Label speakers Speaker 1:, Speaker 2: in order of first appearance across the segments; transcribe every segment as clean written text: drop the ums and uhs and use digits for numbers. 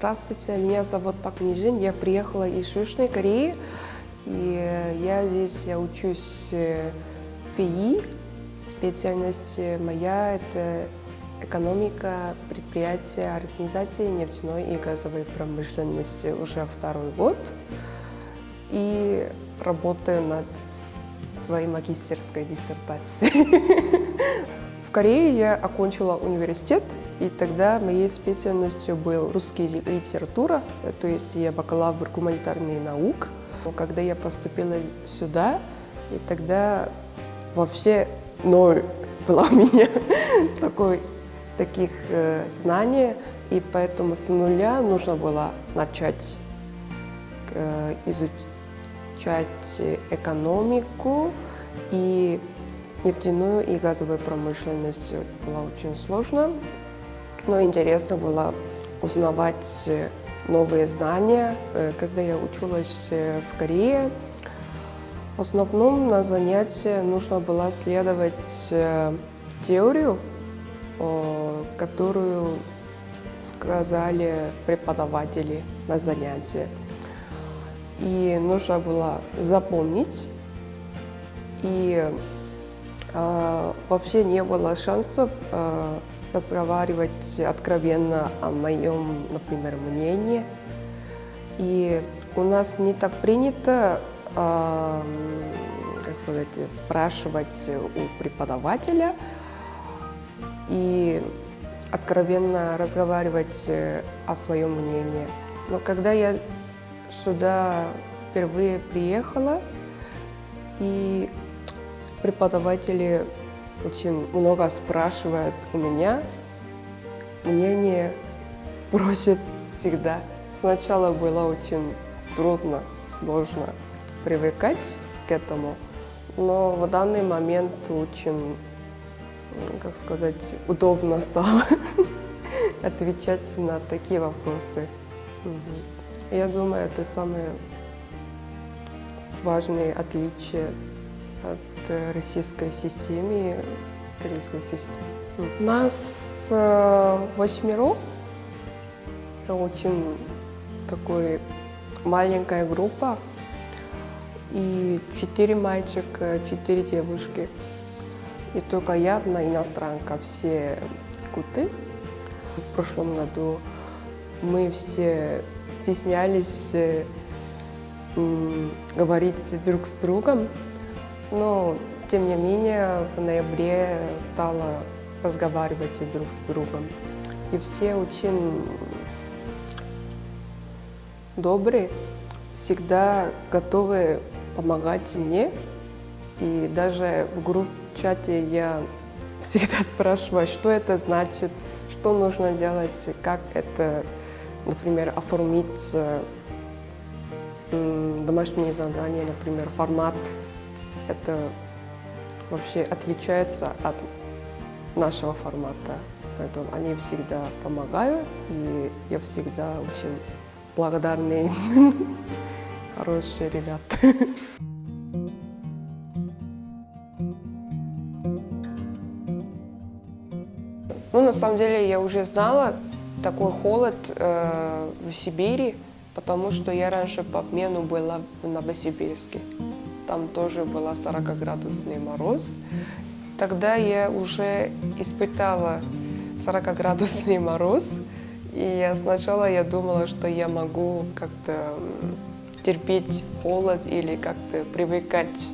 Speaker 1: Здравствуйте, меня зовут Пак Мижин, я приехала из Южной Кореи, и я учусь в ФИИ. Специальность моя – это экономика предприятия организации нефтяной и газовой промышленности уже второй год. И работаю над своей магистерской диссертацией. В Корее я окончила университет, и тогда моей специальностью был русский язык и литература, то есть я бакалавр гуманитарных наук. Но когда я поступила сюда, и тогда вообще ноль было у меня таких знаний, и поэтому с нуля нужно было начать изучать экономику и нефтяную и газовую промышленность. Было очень сложно, но интересно было узнавать новые знания. Когда я училась в Корее, в основном на занятия нужно было следовать теорию, которую сказали преподаватели на занятии. И нужно было запомнить, и вообще не было шансов разговаривать откровенно о моем, например, мнении. И у нас не так принято, спрашивать у преподавателя и откровенно разговаривать о своем мнении. Но когда я сюда впервые приехала, и преподаватели очень много спрашивают у меня, мнение просят всегда. Сначала было очень трудно, сложно привыкать к этому, но в данный момент очень, удобно стало отвечать на такие вопросы. Я думаю, это самое важное отличие от российской системы и корейской системы. Нас 8, очень маленькая группа, и 4 мальчика, 4 девушки. И только я одна иностранка, все куты. В прошлом году мы все стеснялись говорить друг с другом, но тем не менее в ноябре стала разговаривать друг с другом. И все очень добрые, всегда готовы помогать мне. И даже в групп-чате я всегда спрашиваю, что это значит, что нужно делать, как это, например, оформить домашние задания, например, формат. Это вообще отличается от нашего формата. Поэтому они всегда помогают, и я всегда очень благодарный, хорошие ребята. На самом деле я уже знала такой холод в Сибири, потому что я раньше по обмену была в Новосибирске. Там тоже был 40-градусный мороз. Тогда я уже испытала 40-градусный мороз, и сначала я думала, что я могу как-то терпеть холод или как-то привыкать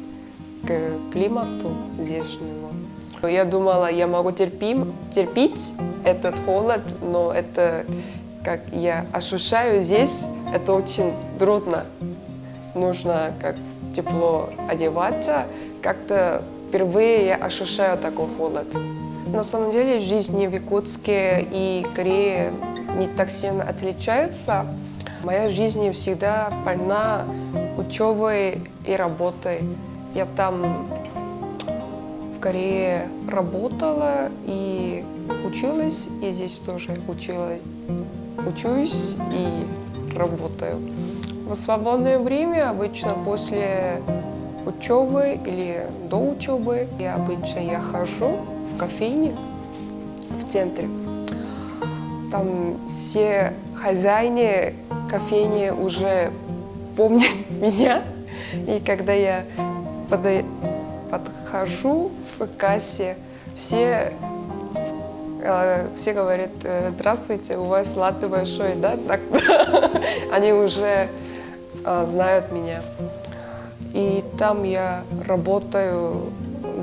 Speaker 1: к климату здешнему. Я думала, я могу терпеть этот холод, но это, как я ощущаю здесь, это очень трудно. Нужно как тепло одеваться. Как-то впервые я ощущаю такой холод. На самом деле жизнь в Якутске и Корее не так сильно отличаются. Моя жизнь всегда полна учебой и работой. Я там в Корее работала и училась, и здесь тоже учусь и работаю. В свободное время, обычно после учебы или до учебы, я хожу в кофейню в центре. Там все хозяин кофейни уже помнит меня. И когда я подхожу к кассе, все говорят: здравствуйте, у вас латте большой, да? Так, они уже знают меня. И там я работаю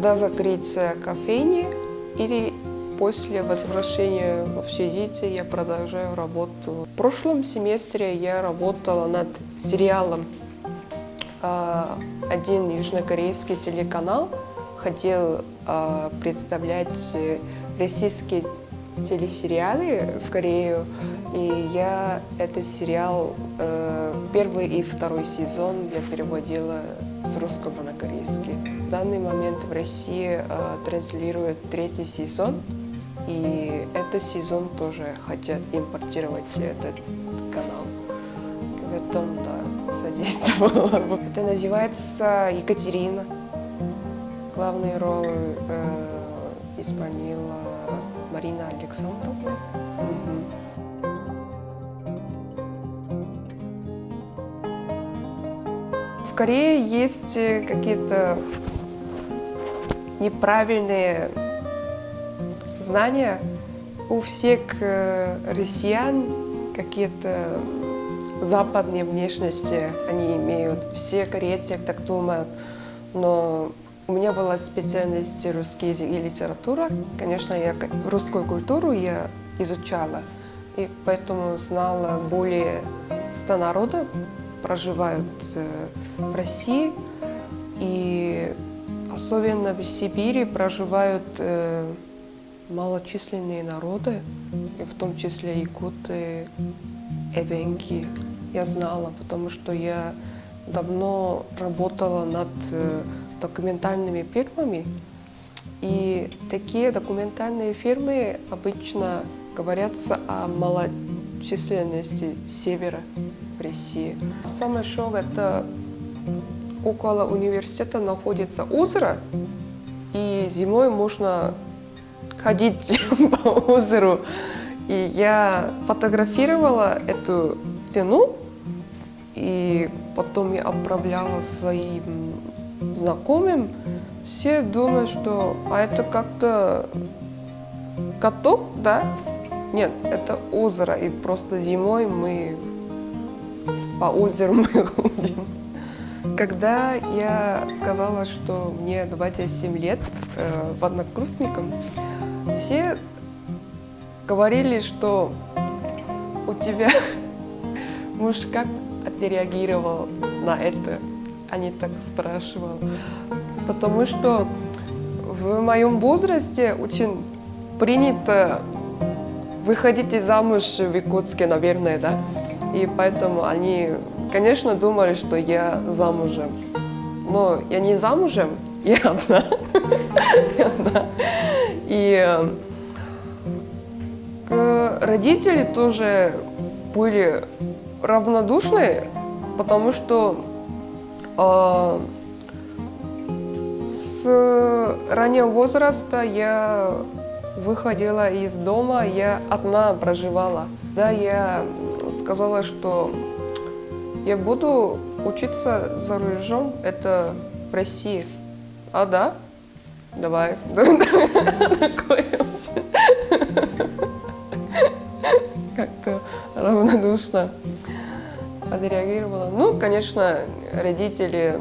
Speaker 1: до закрытия кофейни, или после возвращения в общежитие я продолжаю работу. В прошлом семестре я работала над сериалом. Один южнокорейский телеканал хотел представлять российские телесериалы в Корею, и я этот сериал, первый и второй сезон, я переводила с русского на корейский. В данный момент в России транслируют третий сезон, и этот сезон тоже хотят импортировать этот канал. В этом, да, содействовала. Это называется «Екатерина». Главную роль исполнила Марина Александровна. В Корее есть какие-то неправильные знания. У всех россиян какие-то западные внешности они имеют. Все корейцы так думают. Но у меня была специальность русский язык и литература. Конечно, я русскую культуру я изучала, и поэтому знала более 100 народов проживают в России, и особенно в Сибири проживают малочисленные народы, и в том числе якуты, эбенки. Я знала, потому что я давно работала над документальными фильмами, и такие документальные фильмы обычно говорятся о малочисленности севера в России. Самый шок — это около университета находится озеро, и зимой можно ходить по озеру. И я фотографировала эту стену, и потом я отправляла своим знакомым. Все думают, что это как-то каток, да? Нет, это озеро, и просто зимой мы по озеру мы ходим. Когда я сказала, что мне 27 лет в однокурсникам, все говорили, что у тебя муж как отреагировал на это. Они так спрашивали. Потому что в моем возрасте очень принято выходить замуж в Якутске, наверное, да? И поэтому они, конечно, думали, что я замужем. Но я не замужем, я одна. И родители тоже были равнодушны, потому что с раннего возраста я выходила из дома, я одна проживала. Да, я сказала, что я буду учиться за рубежом, это в России. А да? Давай. Такое как-то равнодушно отреагировала. Ну, конечно, родители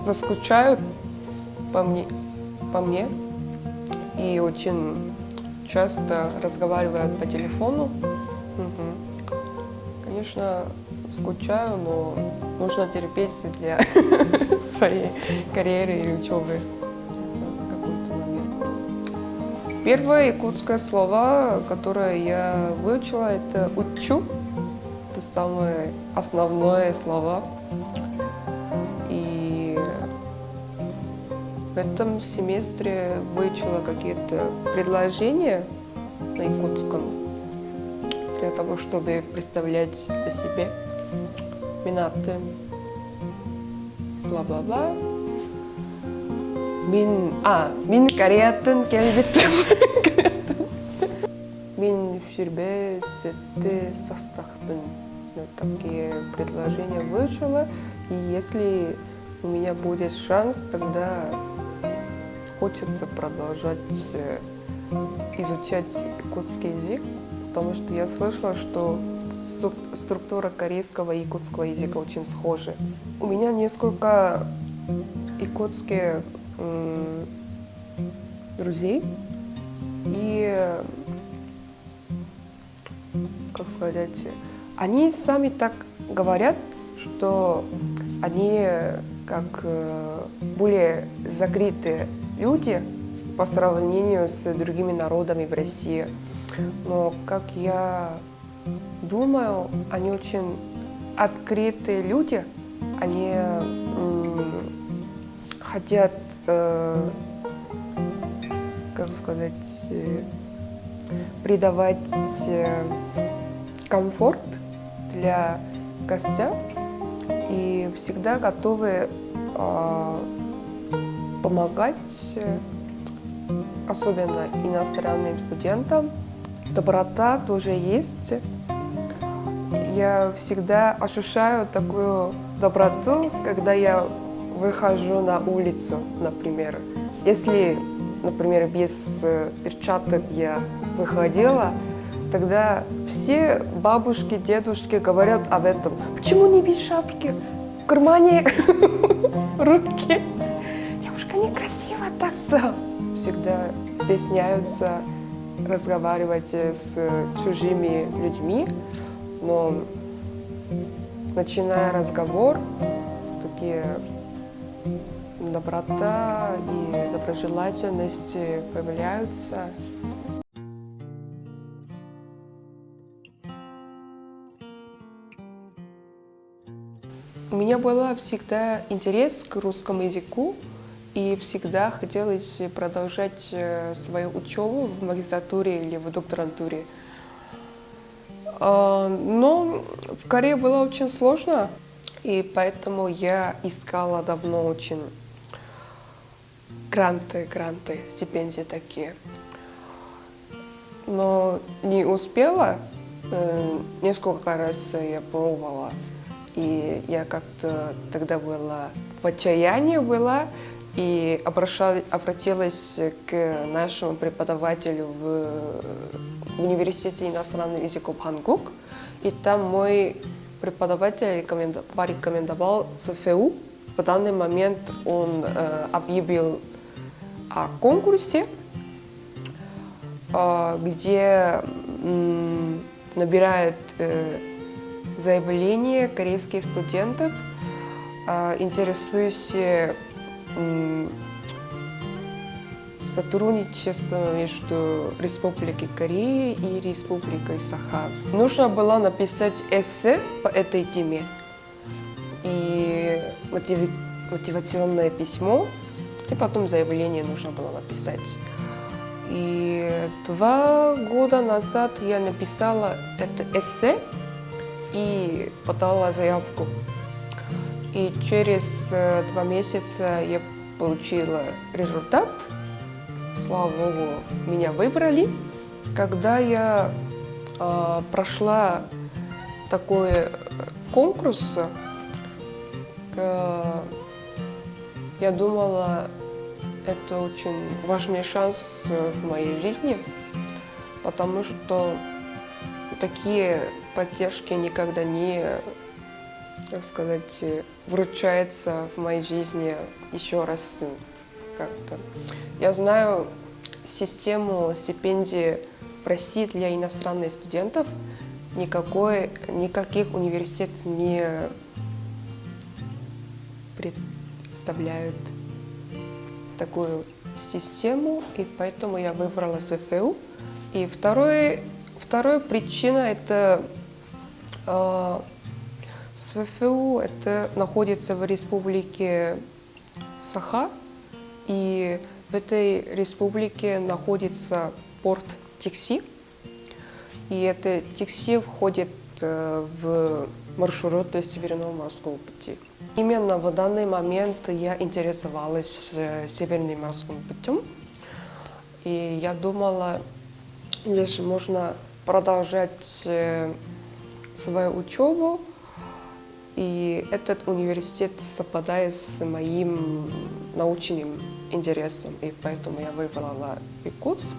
Speaker 1: заскучают по мне и очень часто разговаривают по телефону. Конечно, скучаю, но нужно терпеть для своей карьеры или учебы в какой-то момент. Первое якутское слово, которое я выучила, это «учу». Это самое основное слово. И в этом семестре выучила какие-то предложения на якутском для того, чтобы представлять о себе. Минаты, бла-бла-бла. Мин кариатын келбиттим. Мин Шербе сетте састахпен. Такие предложения выучила. И если у меня будет шанс, тогда хочется продолжать изучать якутский язык, потому что я слышала, что структура корейского и якутского языка очень схожа. У меня несколько якутских друзей, и, как сказать, они сами так говорят, что они как более закрытые люди по сравнению с другими народами в России. Но, как я думаю, они очень открытые люди. Они хотят, как сказать, придавать комфорт для гостя и всегда готовы помогать, особенно иностранным студентам. Доброта тоже есть. Я всегда ощущаю такую доброту, когда я выхожу на улицу, например. Если, например, без перчаток я выходила, тогда все бабушки, дедушки говорят об этом. Почему не без шапки? В кармане руки. Девушка, некрасиво так-то. Всегда стесняются разговаривать с чужими людьми, но начиная разговор, такие доброта и доброжелательность появляются. У меня был всегда интерес к русскому языку, и всегда хотелось продолжать свою учебу в магистратуре или в докторантуре. Но в Корее было очень сложно, и поэтому я искала давно очень гранты, стипендии такие. Но не успела, несколько раз я пробовала, и я как-то тогда была в отчаянии и обратилась к нашему преподавателю в университете иностранных языков Хангук. И там мой преподаватель порекомендовал СФУ. В данный момент он объявил о конкурсе, где набирают заявления корейских студентов, интересующихся сотрудничеством между Республикой Корея и Республикой Саха. Нужно было написать эссе по этой теме и мотивационное письмо, и потом заявление нужно было написать. И 2 года назад я написала это эссе и подала заявку. И через 2 месяца я получила результат. Слава Богу, меня выбрали. Когда я прошла такой конкурс, я думала, это очень важный шанс в моей жизни, потому что такие поддержки никогда не, так сказать, вручаются в моей жизни еще раз как-то. Я знаю систему стипендий в России для иностранных студентов. Никаких университетов не представляют такую систему, и поэтому я выбрала СФУ. И вторая причина – это СФУ находится в республике Саха, и в этой республике находится порт Тикси, и это Тикси входит в маршрут Северного морского пути. Именно в данный момент я интересовалась Северным морским путем, и я думала, здесь можно продолжать свою учебу. И этот университет совпадает с моим научным интересом, и поэтому я выбрала Иркутск.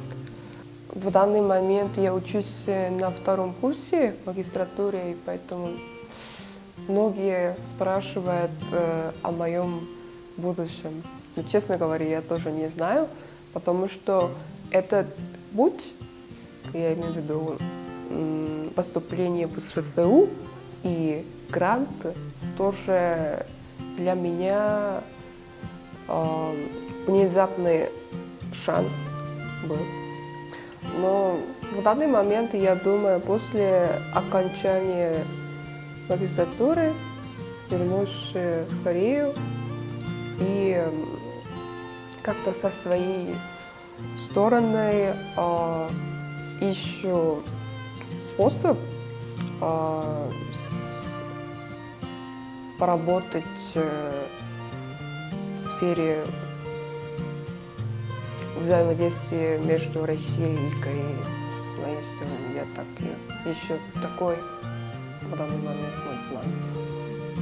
Speaker 1: В данный момент я учусь на втором курсе магистратуры, и поэтому многие спрашивают о моем будущем. Но, честно говоря, я тоже не знаю, потому что этот путь, я имею в виду поступление в СФУ и грант, тоже для меня внезапный шанс был. Но в данный момент, я думаю, после окончания магистратуры вернусь в Корею и как-то со своей стороны ищу способ поработать в сфере взаимодействия между Россией и Кореей. С моей стороны, я так ищу такой в данный момент.